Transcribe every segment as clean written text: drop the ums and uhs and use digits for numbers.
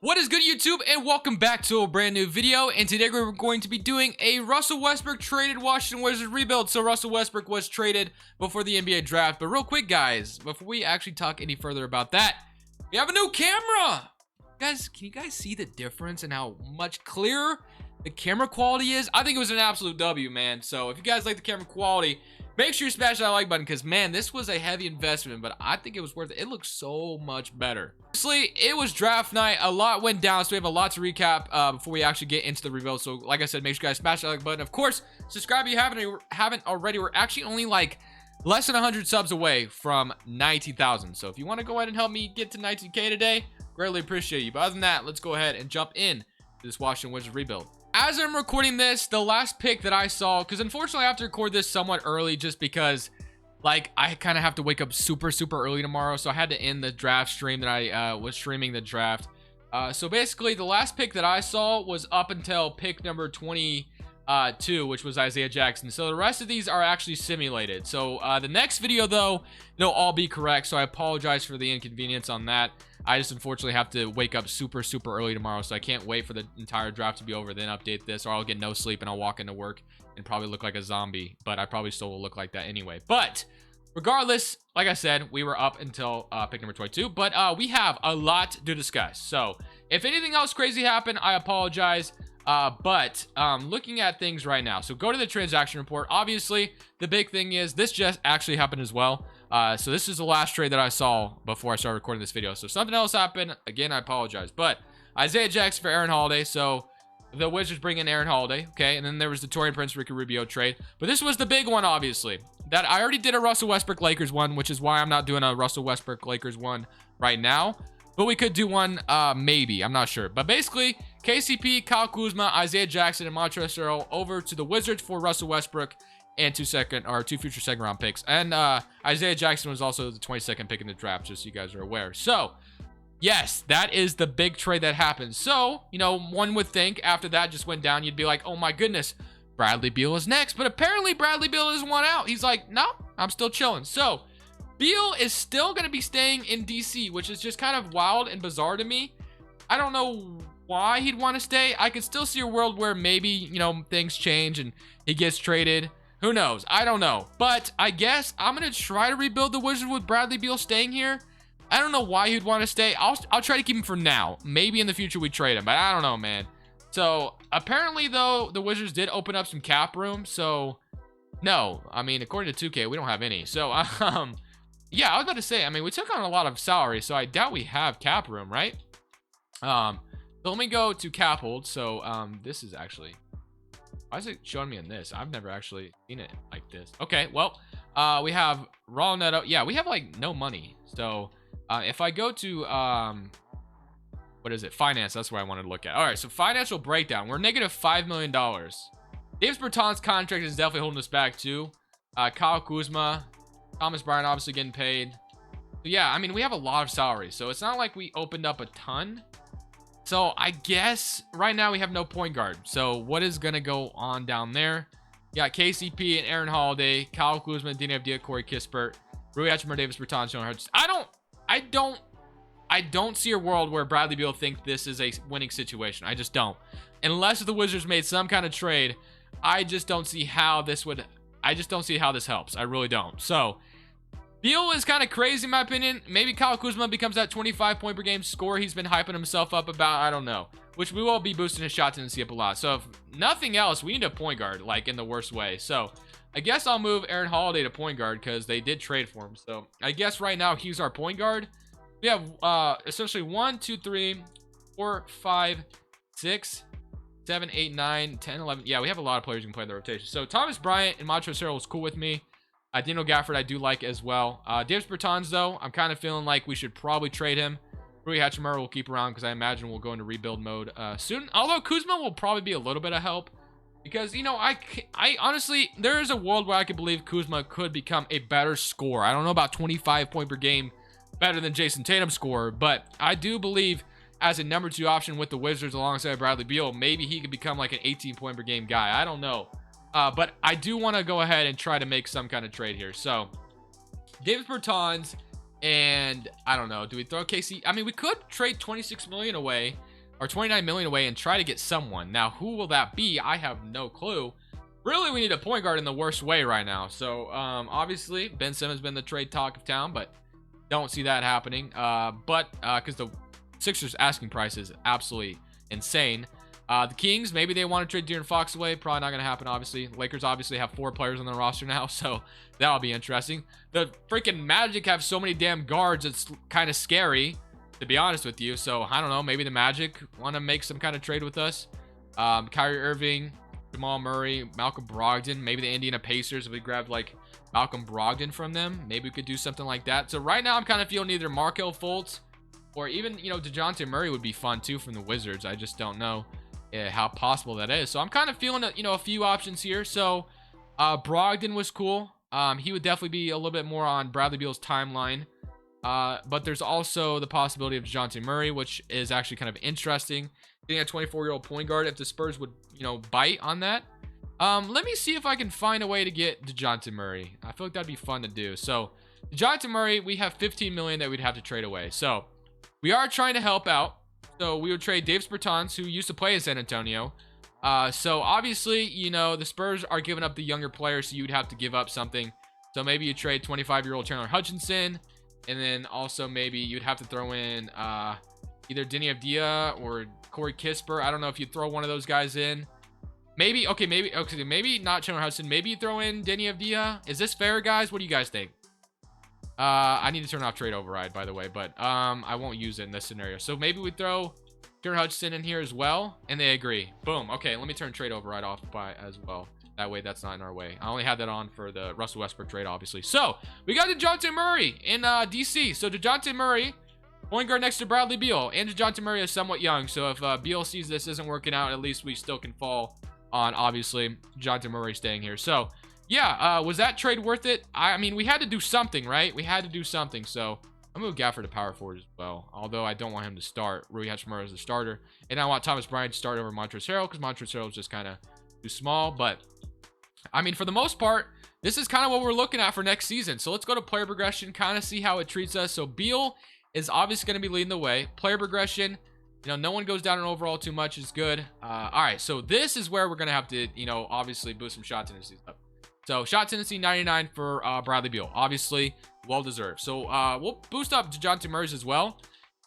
What is good, YouTube, and welcome back to a brand new video. And today we're going to be doing a Russell Westbrook traded Washington Wizards rebuild. So Russell Westbrook was traded before the NBA draft. But real quick, guys, before we actually talk any further about that, we have a new camera. Guys, can you guys see the difference in how much clearer the camera quality is? I think it was an absolute W, man. So if you guys like the camera quality, make sure you smash that like button, because man, this was a heavy investment, but I think it was worth it. It looks so much better. Honestly, it was draft night. A lot went down, so we have a lot to recap before we actually get into the rebuild. So like I said, make sure you guys smash that like button. Of course, subscribe if you haven't already. We're actually only like less than 100 subs away from 19,000. So if you want to go ahead and help me get to 19K today, greatly appreciate you. But other than that, let's go ahead and jump in to this Washington Wizards rebuild. As I'm recording this, the last pick that I saw, because unfortunately I have to record this somewhat early just because like I kind of have to wake up super two tomorrow, so I had to end the draft stream that I was streaming the draft. So basically the last pick that I saw was up until pick number 22, which was Isaiah Jackson. So the rest of these are actually simulated. So the next video though, they'll all be correct, so I apologize for the inconvenience on that. I just unfortunately have to wake up super early tomorrow, so I can't wait for the entire draft to be over, then update this, or I'll get no sleep and I'll walk into work and probably look like a zombie. But I probably still will look like that anyway. But regardless, like I said, we were up until pick number 22, but we have a lot to discuss. So if anything else crazy happened, I apologize. But looking at things right now, so go to the transaction report. Obviously, the big thing is this just actually happened as well. So this is the last trade that I saw before I started recording this video. So if something else happened, again, I apologize. But Isaiah Jackson for Aaron Holiday. So the Wizards bring in Aaron Holiday, okay? And then there was the Taurean Prince, Ricky Rubio trade. But this was the big one, obviously. That I already did a Russell Westbrook Lakers one, which is why I'm not doing a Russell Westbrook Lakers one right now. But we could do one, maybe. I'm not sure. But basically, KCP, Kyle Kuzma, Isaiah Jackson, and Montrezl Harrell over to the Wizards for Russell2 future second round picks. And Isaiah Jackson was also the 22nd pick in the draft, just so you guys are aware. So, yes, that is the big trade that happened. So, you know, one would think after that just went down, you'd be like, oh my goodness, Bradley Beal is next. But apparently Bradley Beal doesn't want out. He's like, no, I'm still chilling. So, Beal is still going to be staying in DC, which is just kind of wild and bizarre to me. I don't know why he'd want to stay. I could still see a world where maybe, you know, things change and he gets traded. Who knows? I don't know. But I guess I'm going to try to rebuild the Wizards with Bradley Beal staying here. I don't know why he'd want to stay. I'll try to keep him for now. Maybe in the future we trade him, but I don't know, man. So apparently, though, the Wizards did open up some cap room. So no, I mean, according to 2K, we don't have any. So, yeah, I was about to say, I mean, we took on a lot of salary, so I doubt we have cap room, right? So let me go to cap hold. So this is actually, why is it showing me in this? I've never actually seen it like this. Okay, well, we have raw netto. Yeah, we have like no money. So if I go to what is it, finance, that's where I wanted to look at. All right, so financial breakdown, we're negative $5 million. Davis Bertans' contract is definitely holding us back too. Kyle Kuzma, Thomas Bryant obviously getting paid. So yeah, I mean, we have a lot of salary, so it's not like we opened up a ton. So I guess right now we have no point guard. So what is going to go on down there? You got KCP and Aaron Holiday, Kyle Kuzma, Dina Avdija, Corey Kispert, Rui Hachimura, Davis Bertans, Jonah Hurts. I don't see a world where Bradley Beal thinks this is a winning situation. I just don't. Unless the Wizards made some kind of trade, I just don't see how this would. I just don't see how this helps. I really don't. So Beal is kind of crazy in my opinion. Maybe Kyle Kuzma becomes that 25 point per game scorer he's been hyping himself up about. I don't know. Which we will be boosting his shot tendency up a lot. So if nothing else, we need a point guard, like in the worst way. So I guess I'll move Aaron Holiday to point guard because they did trade for him. So I guess right now he's our point guard. We have essentially 1, 2, 3, 4, 5, 6, 7, 8, 9, 10, 11. Yeah, we have a lot of players who can play in the rotation. So Thomas Bryant and Montrezl Harrell was cool with me. Daniel Gafford I do like as well. Davis Bertans, though, I'm kind of feeling like we should probably trade him. Rui Hachimura will keep around because I imagine we'll go into rebuild mode soon. Although Kuzma will probably be a little bit of help. Because, you know, I honestly, there is a world where I could believe Kuzma could become a better scorer. I don't know about 25 point per game better than Jason Tatum's scorer. But I do believe as a number 2 option with the Wizards alongside Bradley Beal, maybe he could become like an 18 point per game guy. I don't know. But I do want to go ahead and try to make some kind of trade here. So, Davis Bertans And I don't know. Do we throw KC? I mean, we could trade 26 million away or 29 million away and try to get someone. Now, who will that be? I have no clue. Really, we need a point guard in the worst way right now. So, obviously, Ben Simmons has been the trade talk of town, but don't see that happening. Because the Sixers asking price is absolutely insane. The Kings, maybe they want to trade De'Aaron Fox away. Probably not going to happen, obviously. Lakers obviously have 4 players on their roster now, so that'll be interesting. The freaking Magic have so many damn guards, it's kind of scary, to be honest with you. So, I don't know. Maybe the Magic want to make some kind of trade with us. Kyrie Irving, Jamal Murray, Malcolm Brogdon. Maybe the Indiana Pacers, if we grabbed, like, Malcolm Brogdon from them. Maybe we could do something like that. So, right now, I'm kind of feeling either Markelle Fultz or even, you know, DeJounte Murray would be fun, too, from the Wizards. I just don't know how possible that is. So I'm kind of feeling, you know, a few options here. So Brogdon was cool. He would definitely be a little bit more on Bradley Beal's timeline. But there's also the possibility of DeJounte Murray, which is actually kind of interesting. Getting a 24-year-old point guard, if the Spurs would, you know, bite on that. Let me see if I can find a way to get DeJounte Murray. I feel like that'd be fun to do. So DeJounte Murray, we have 15 million that we'd have to trade away. So we are trying to help out. So we would trade Davis Bertans, who used to play in San Antonio. So obviously, you know, the Spurs are giving up the younger players, so you'd have to give up something. So maybe you trade 25-year-old Chandler Hutchinson, and then also maybe you'd have to throw in either Denny Avdia or Corey Kispert. I don't know if you'd throw one of those guys in. Maybe not Chandler Hudson. Maybe you throw in Denny Avdia. Is this fair, guys? What do you guys think? I need to turn off trade override, by the way, but I won't use it in this scenario. So maybe we throw Chandler Hudson in here as well, and they agree. Boom. Okay, let me turn trade override off as well. That way, that's not in our way. I only had that on for the Russell Westbrook trade, obviously. So we got DeJounte Murray in DC. So DeJounte Murray, point guard next to Bradley Beal, and DeJounte Murray is somewhat young. So if Beal sees this isn't working out, at least we still can fall on, obviously, DeJounte Murray staying here. So yeah, was that trade worth it? I mean, we had to do something, right? We had to do something. So I'm going to move Gafford to power forward as well. Although I don't want him to start. Rui Hachimura as the starter. And I want Thomas Bryant to start over Montrezl Harrell, because Montrezl Harrell is just kind of too small. But I mean, for the most part, this is kind of what we're looking at for next season. So let's go to player progression, kind of see how it treats us. So Beal is obviously going to be leading the way. Player progression, you know, no one goes down in overall too much is good. All right, so this is where we're going to have to, you know, obviously boost some shot tendencies up. So shot tendency 99 for Bradley Beal, obviously well deserved. So we'll boost up DeJounte Murray's as well.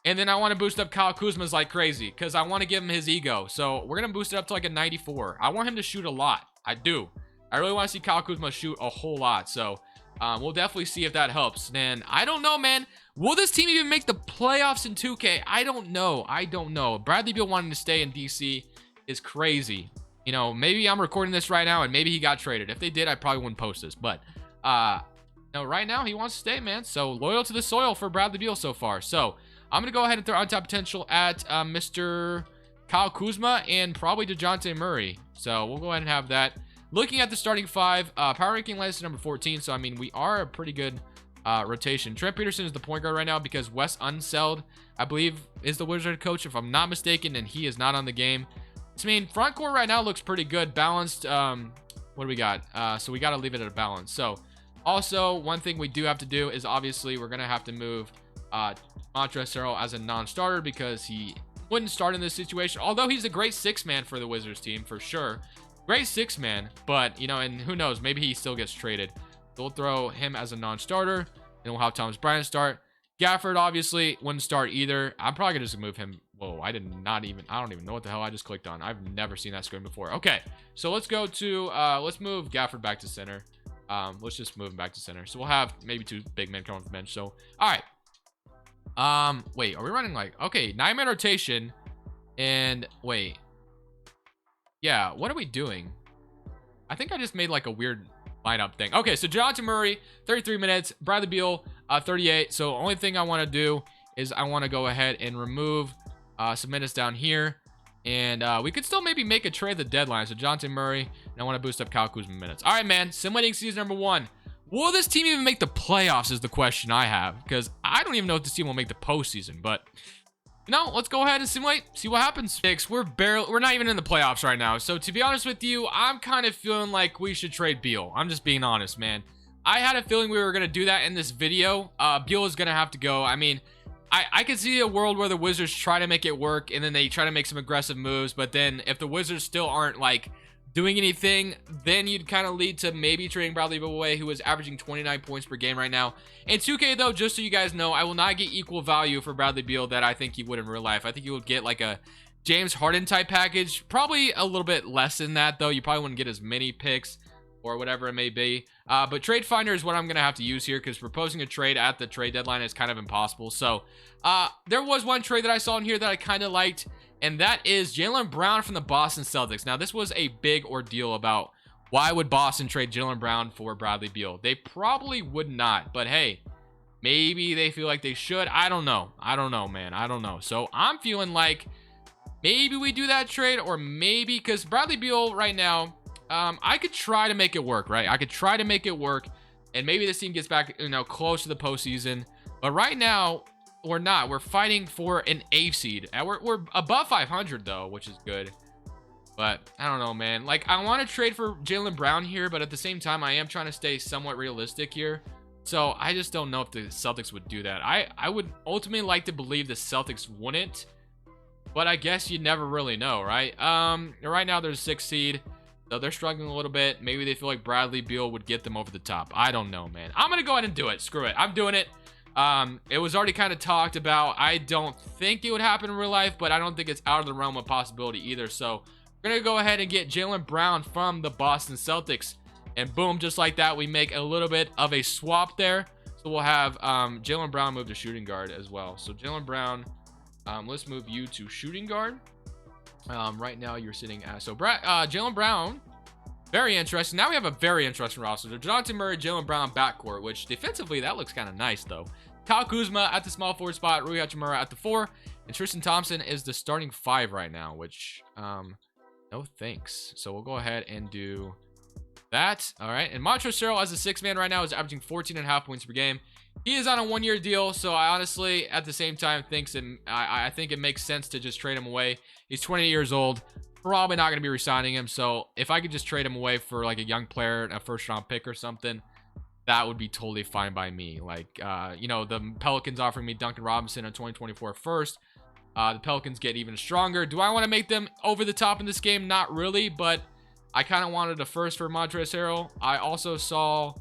And then I want to boost up Kyle Kuzma's like crazy, because I want to give him his ego. So we're going to boost it up to like a 94. I want him to shoot a lot. I do. I really want to see Kyle Kuzma shoot a whole lot. So we'll definitely see if that helps. And I don't know, man. Will this team even make the playoffs in 2K? I don't know. I don't know. Bradley Beal wanting to stay in DC is crazy. You know, maybe I'm recording this right now and maybe he got traded. If they did, I probably wouldn't post this. But no, right now he wants to stay, man. So loyal to the soil for Bradley Beal so far. So I'm going to go ahead and throw on-top potential at Mr. Kyle Kuzma and probably DeJounte Murray. So we'll go ahead and have that. Looking at the starting 5, power ranking lands to number 14. So, I mean, we are a pretty good rotation. Trent Peterson is the point guard right now because Wes Unseld, I believe, is the Wizard coach, if I'm not mistaken, and he is not on the game. I mean, front court right now looks pretty good. Balanced. What do we got? So we got to leave it at a balance. So also, one thing we do have to do is obviously we're going to have to move Montrezl Harrell as a non-starter because he wouldn't start in this situation. Although he's a great 6-man for the Wizards team, for sure. Great 6-man, but, you know, and who knows? Maybe he still gets traded. So we'll throw him as a non-starter, and we'll have Thomas Bryant start. Gafford, obviously, wouldn't start either. I'm probably going to just move him. Whoa, I don't even know what the hell I just clicked on. I've never seen that screen before. Okay, so let's go to, let's move Gafford back to center. Let's just move him back to center. So we'll have maybe 2 big men come off the bench. So, all right. Wait, are we running like, okay, 9-man rotation, and wait. Yeah, what are we doing? I think I just made like a weird lineup thing. Okay, so DeJounte Murray, 33 minutes. Bradley Beal, 38. So only thing I want to do is I want to go ahead and remove some minutes down here. And we could still maybe make a trade at the deadline. So DeJounte Murray, and I want to boost up Kyle Kuzma minutes. All right, man. Simulating season number 1. Will this team even make the playoffs is the question I have. Because I don't even know if this team will make the postseason. But, you know, let's go ahead and simulate. See what happens. We're not even in the playoffs right now. So, to be honest with you, I'm kind of feeling like we should trade Beal. I'm just being honest, man. I had a feeling we were going to do that in this video. Beal is going to have to go. I mean, I could see a world where the Wizards try to make it work and then they try to make some aggressive moves, but then if the Wizards still aren't like doing anything, then you'd kind of lead to maybe trading Bradley Beal away, who is averaging 29 points per game right now. In 2K though, just so you guys know, I will not get equal value for Bradley Beal that I think he would in real life. I think you would get like a James Harden type package, probably a little bit less than that though. You probably wouldn't get as many picks or whatever it may be. But Trade Finder is what I'm going to have to use here, because proposing a trade at the trade deadline is kind of impossible. So there was one trade that I saw in here that I kind of liked, and that is Jaylen Brown from the Boston Celtics. Now, this was a big ordeal about why would Boston trade Jaylen Brown for Bradley Beal. They probably would not, but hey, maybe they feel like they should. I don't know. I don't know, man. I don't know. So I'm feeling like maybe we do that trade, or maybe, because Bradley Beal right now, I could try to make it work, right? I could try to make it work, and maybe this team gets back, close to the postseason. But right now, we're not. We're fighting for an 8th seed. We're above 500 though, which is good. But I don't know, man. Like, I want to trade for Jaylen Brown here, but at the same time, I am trying to stay somewhat realistic here. So I just don't know if the Celtics would do that. I would ultimately like to believe the Celtics wouldn't, but I guess you never really know, right? Right now there's 6th seed. So they're struggling a little bit. Maybe they feel like Bradley Beal would get them over the top. I don't know, man. I'm going to go ahead and do it. Screw it. I'm doing it. It was already kind of talked about. I don't think it would happen in real life, but I don't think it's out of the realm of possibility either. So we're going to go ahead and get Jaylen Brown from the Boston Celtics. And boom, just like that, we make a little bit of a swap there. So we'll have Jaylen Brown move to shooting guard as well. So Jaylen Brown, let's move you to shooting guard. Right now you're sitting at Jaylen Brown, very interesting. Now we have a very interesting roster. So Dejounte Murray, Jaylen Brown backcourt, which defensively that looks kind of nice though. Kyle Kuzma at the small forward spot, Rui Hachimura at the 4, and Tristan Thompson is the starting 5 right now, which no thanks. So we'll go ahead and do that. All right, and Montrezl Harrell as a 6th man right now is averaging 14.5 points per game. He is on a 1-year deal, so I honestly, at the same time, I think it makes sense to just trade him away. He's 20 years old, probably not going to be re-signing him, so if I could just trade him away for like a young player, a 1st-round pick or something, that would be totally fine by me. Like, the Pelicans offering me Duncan Robinson in 2024 first. The Pelicans get even stronger. Do I want to make them over the top in this game? Not really, but I kind of wanted a first for Montrezl Harrell. I also saw,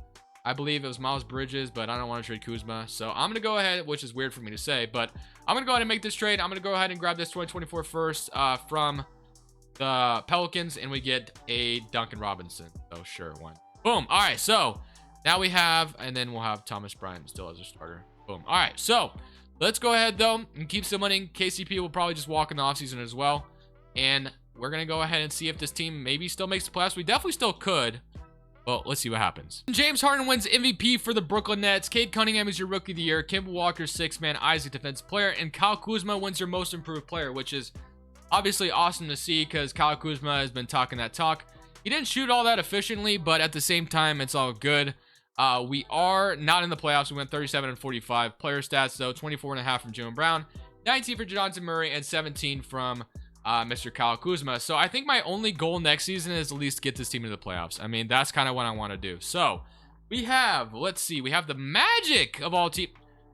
I believe it was Miles Bridges, but I don't want to trade Kuzma. So I'm going to go ahead, which is weird for me to say, but I'm going to go ahead and make this trade. I'm going to go ahead and grab this 2024 first from the Pelicans, and we get a Duncan Robinson. Oh, sure, one. Boom. All right, so now we have, and then we'll have Thomas Bryant still as a starter. Boom. All right, so let's go ahead, though, and keep summoning. KCP will probably just walk in the offseason as well, and we're going to go ahead and see if this team maybe still makes the playoffs. We definitely still could. Well, let's see what happens. James Harden wins MVP for the Brooklyn Nets. Cade Cunningham is your Rookie of the Year. Kimball Walker, 6th man, Isaac Defensive Player. And Kyle Kuzma wins your Most Improved Player, which is obviously awesome to see because Kyle Kuzma has been talking that talk. He didn't shoot all that efficiently, but at the same time, it's all good. We are not in the playoffs. We went 37 and 45. Player stats, though, 24.5 from Jaylen Brown, 19 for Dejounte Murray, and 17 from Mr. Kyle Kuzma. So I think my only goal next season is at least get this team into the playoffs. I mean, that's kind of what I want to do. So we have, let's see, we have the Magic of all teams.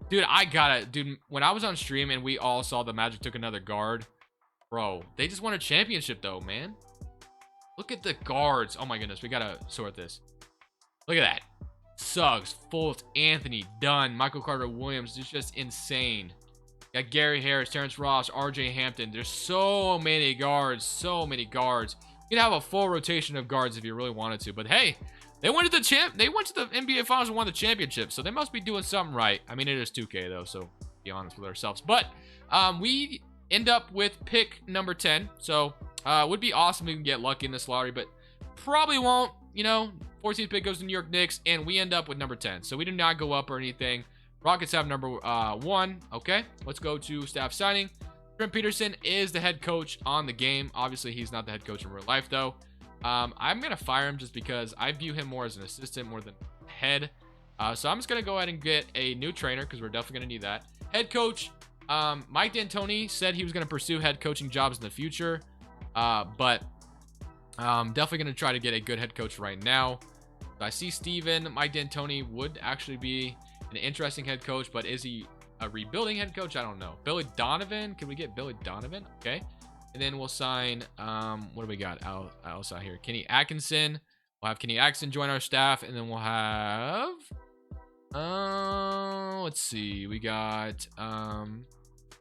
Dude, I got it. Dude, when I was on stream and we all saw the Magic took another guard, bro, they just won a championship though, man. Look at the guards. Oh my goodness, we got to sort this. Look at that. Suggs, Fultz, Anthony, Dunn, Michael Carter-Williams. It's just insane. Got Gary Harris, Terrence Ross, RJ Hampton. There's so many guards. So many guards. You can have a full rotation of guards if you really wanted to. But hey, they went to the NBA Finals and won the championship. So they must be doing something right. I mean, it is 2K though, so be honest with ourselves. But we end up with pick number 10. So it would be awesome if we can get lucky in this lottery, but probably won't. 14th pick goes to New York Knicks, and we end up with number 10. So we do not go up or anything. Rockets have number 1. Okay, let's go to staff signing. Trent Peterson is the head coach on the game. Obviously, he's not the head coach in real life, though. I'm going to fire him just because I view him more as an assistant more than head. So I'm just going to go ahead and get a new trainer because we're definitely going to need that. Head coach, Mike D'Antoni said he was going to pursue head coaching jobs in the future. But I'm definitely going to try to get a good head coach right now. I see Steven. Mike D'Antoni would actually be an interesting head coach, but is he a rebuilding head coach. I don't know. Billy Donovan. Can we get Billy Donovan? Okay. And then we'll sign, what do we got else out here? Kenny Atkinson. We'll have Kenny Atkinson join our staff. And then we'll have, let's see. We got,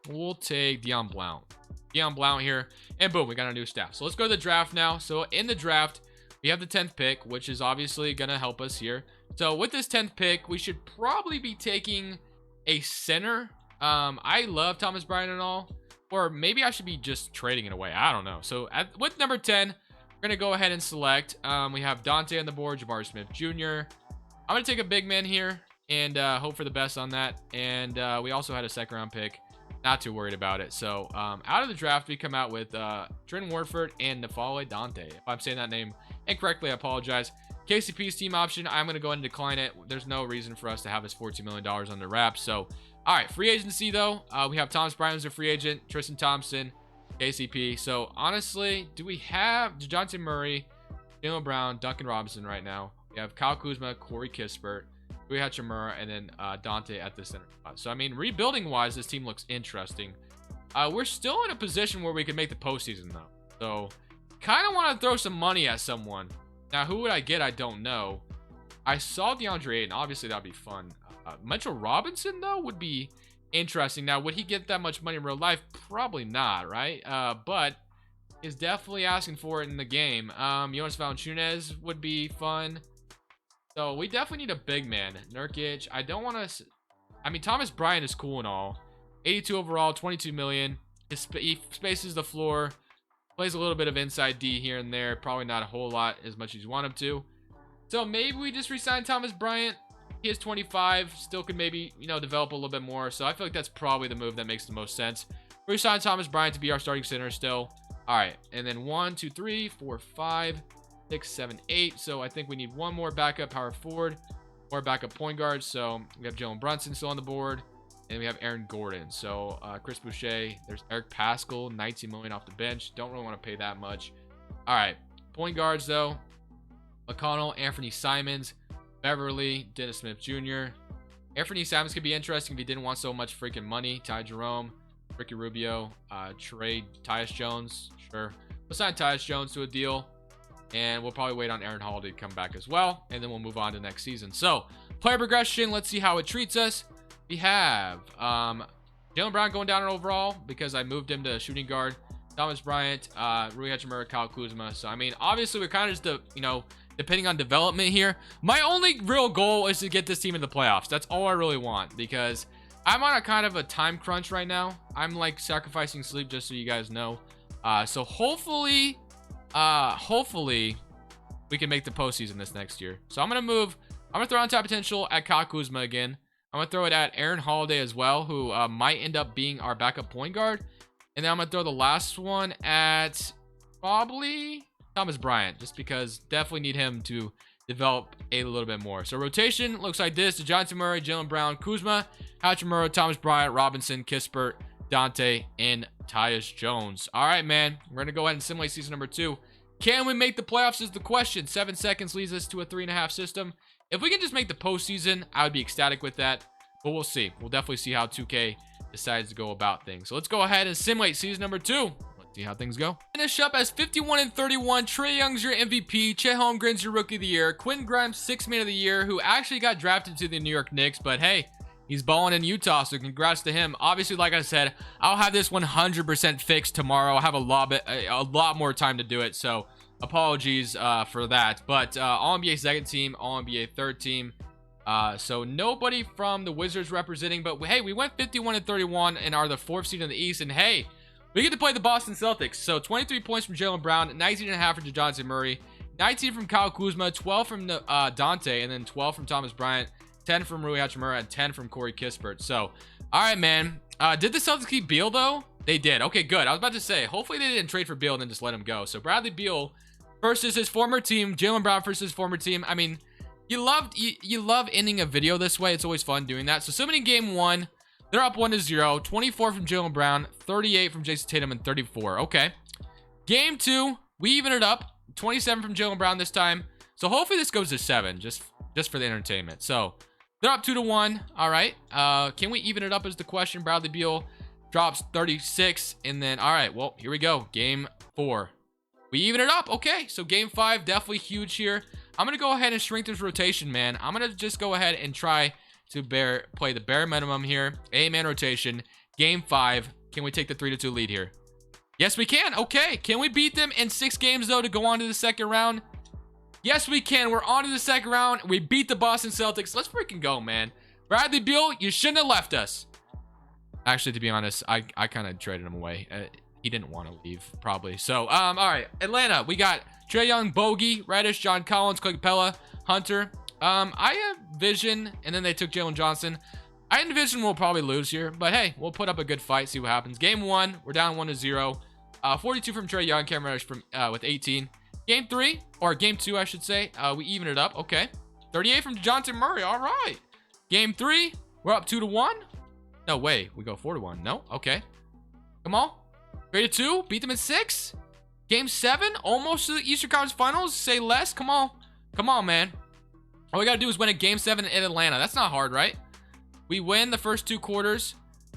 we'll take Dion Blount. Dion Blount here. And boom, we got our new staff. So let's go to the draft now. So in the draft, we have the 10th pick, which is obviously going to help us here. So with this 10th pick, we should probably be taking a center. I love Thomas Bryant and all. Or maybe I should be just trading it away. I don't know. So with number 10, we're going to go ahead and select. We have Dante on the board, Jabari Smith Jr. I'm going to take a big man here and hope for the best on that. And we also had a second round pick. Not too worried about it. So out of the draft, we come out with Trent Warford and Nafale Dante. If I'm saying that name incorrectly, I apologize. KCP's team option, I'm going to go ahead and decline it. There's no reason for us to have this $14 million under wraps. So, all right, free agency, though. We have Thomas Bryant as a free agent, Tristan Thompson, KCP. So, honestly, do we have DeJounte Murray, Jaylen Brown, Duncan Robinson right now? We have Kyle Kuzma, Corey Kispert, Rui Hachimura, and then Dante at the center spot. So, I mean, rebuilding-wise, this team looks interesting. We're still in a position where we can make the postseason, though. So, kind of want to throw some money at someone. Now, who would I get? I don't know. I saw DeAndre Ayton. Obviously, that'd be fun. Mitchell Robinson, though, would be interesting. Now, would he get that much money in real life? Probably not, right? But is definitely asking for it in the game. Jonas Valanciunas would be fun. So, we definitely need a big man. Nurkic. I don't want to... I mean, Thomas Bryant is cool and all. 82 overall, $22 million. He spaces the floor. Plays a little bit of inside D here and there. Probably not a whole lot as much as you want him to. So maybe we just resign Thomas Bryant. He is 25. Still could maybe, you know, develop a little bit more. So I feel like that's probably the move that makes the most sense. Resign Thomas Bryant to be our starting center still. All right. And then 1, 2, 3, 4, 5, 6, 7, 8. So I think we need one more backup power forward or backup point guard. So we have Jalen Brunson still on the board. And we have Aaron Gordon. So Chris Boucher. There's Eric Paschall, $19 million off the bench. Don't really want to pay that much. All right. Point guards, though. McConnell, Anthony Simons, Beverly, Dennis Smith Jr. Anthony Simons could be interesting if he didn't want so much freaking money. Ty Jerome, Ricky Rubio, trade Tyus Jones. Sure. We'll sign Tyus Jones to a deal. And we'll probably wait on Aaron Holiday to come back as well. And then we'll move on to next season. So, player progression. Let's see how it treats us. We have Jaylen Brown going down in overall because I moved him to shooting guard. Thomas Bryant, Rui Hachimura, Kyle Kuzma. So, I mean, obviously, we're kind of just, you know, depending on development here. My only real goal is to get this team in the playoffs. That's all I really want because I'm on a kind of a time crunch right now. I'm, like, sacrificing sleep just so you guys know. So, hopefully, we can make the postseason this next year. So, I'm going to throw on top potential at Kyle Kuzma again. I'm going to throw it at Aaron Holiday as well, who might end up being our backup point guard. And then I'm going to throw the last one at probably Thomas Bryant, just because definitely need him to develop a little bit more. So rotation looks like this. DeJounte Murray, Jaylen Brown, Kuzma, Hachimura, Thomas Bryant, Robinson, Kispert, Dante, and Tyus Jones. All right, man. We're going to go ahead and simulate season number 2. Can we make the playoffs is the question. 7 seconds leads us to a 3.5 system. If we can just make the postseason, I would be ecstatic with that. But we'll see. We'll definitely see how 2K decides to go about things. So let's go ahead and simulate season number 2. Let's see how things go. Finish up as 51-31. Trae Young's your MVP. Chet Holmgren's your Rookie of the Year. Quentin Grimes, 6th Man of the Year, who actually got drafted to the New York Knicks. But hey, he's balling in Utah, so congrats to him. Obviously, like I said, I'll have this 100% fixed tomorrow. I'll have a lot more time to do it. So apologies for that. But All-NBA 2nd team, All-NBA 3rd team. So nobody from the Wizards representing, but hey, we went 51-31 and are the 4th seed in the East. And hey, we get to play the Boston Celtics. So 23 points from Jaylen Brown, 19.5 from DeJounte Murray, 19 from Kyle Kuzma, 12 from Dante, and then 12 from Thomas Bryant, 10 from Rui Hachimura, and 10 from Corey Kispert. So, all right, man. Did the Celtics keep Beal, though? They did. Okay, good. I was about to say, hopefully they didn't trade for Beal and then just let him go. So Bradley Beal versus his former team, Jaylen Brown versus his former team. I mean, you love ending a video this way. It's always fun doing that. So summoning game 1, they're up 1-0. 24 from Jaylen Brown, 38 from Jason Tatum, and 34. Okay. Game 2, we even it up. 27 from Jaylen Brown this time. So hopefully this goes to 7, just for the entertainment. So They're up 2-1. All right. Can we even it up is the question. Bradley Beal drops 36. And then, all right, well, here we go. Game 4. We even it up. Okay, so game 5, definitely huge here. I'm going to go ahead and shrink this rotation, man. I'm going to just go ahead and try to play the bare minimum here. 8-man rotation. Game 5. Can we take the 3-2 lead here? Yes, we can. Okay. Can we beat them in 6 games, though, to go on to the second round? Yes, we can. We're on to the second round. We beat the Boston Celtics. Let's freaking go, man. Bradley Beal, you shouldn't have left us. Actually, to be honest, I kind of traded him away. He didn't want to leave, probably. So, all right. Atlanta, we got Trae Young, Bogey, Reddish, John Collins, Clint Capella, Hunter. I envision, and then they took Jalen Johnson. I envision we'll probably lose here, but hey, we'll put up a good fight, see what happens. Game 1, we're down 1-0. 42 from Trae Young, Cam Reddish with 18. Game 3, or game 2, I should say, we even it up. Okay. 38 from DeJounte Murray. All right. Game 3, we're up 2-1. No way. We go 4-1. No. Okay. Come on. 3-2. Beat them in 6. Game 7, almost to the Eastern Conference Finals. Say less. Come on. Come on, man. All we got to do is win a Game 7 in Atlanta. That's not hard, right? We win the first 2 quarters.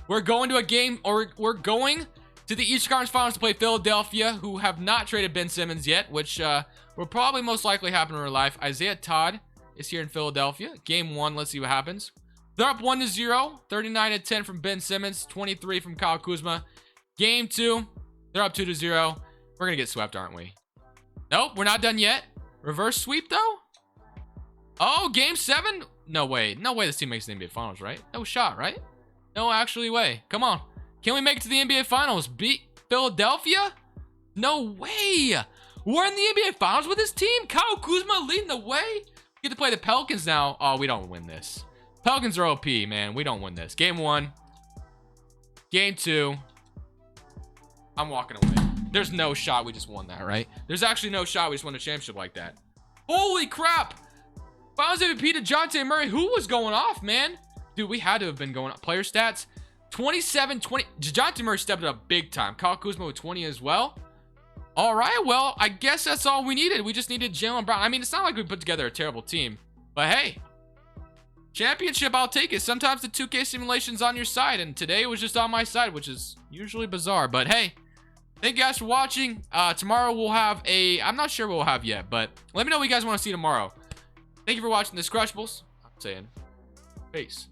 We're going to a game, or we're going to the Eastern Conference Finals to play Philadelphia, who have not traded Ben Simmons yet, which will probably most likely happen in real life. Isaiah Todd is here in Philadelphia. Game 1, let's see what happens. They're up 1-0. 39-10 from Ben Simmons. 23 from Kyle Kuzma. Game 2, they're up 2-0. We're going to get swept, aren't we? Nope, we're not done yet. Reverse sweep, though? Oh, game 7? No way. No way this team makes the NBA Finals, right? No shot, right? No actually way. Come on. Can we make it to the NBA Finals? Beat Philadelphia? No way. We're in the NBA Finals with this team? Kyle Kuzma leading the way? We get to play the Pelicans now. Oh, we don't win this. Pelicans are OP, man. We don't win this. Game 1. Game 2. I'm walking away. There's no shot we just won that, right? There's actually no shot we just won a championship like that. Holy crap. Finals MVP to DeJounte Murray. Who was going off, man? Dude, we had to have been going off. Player stats. 27-20. DeJounte Murray stepped it up big time. Kyle Kuzma with 20 as well. All right, well, I guess that's all we needed. We just needed Jaylen Brown. I mean, it's not like we put together a terrible team. But hey, championship, I'll take it. Sometimes the 2K simulation's on your side, and today it was just on my side, which is usually bizarre. But hey, thank you guys for watching. Tomorrow we'll have I'm not sure what we'll have yet, but let me know what you guys want to see tomorrow. Thank you for watching this Crushables. I'm saying peace.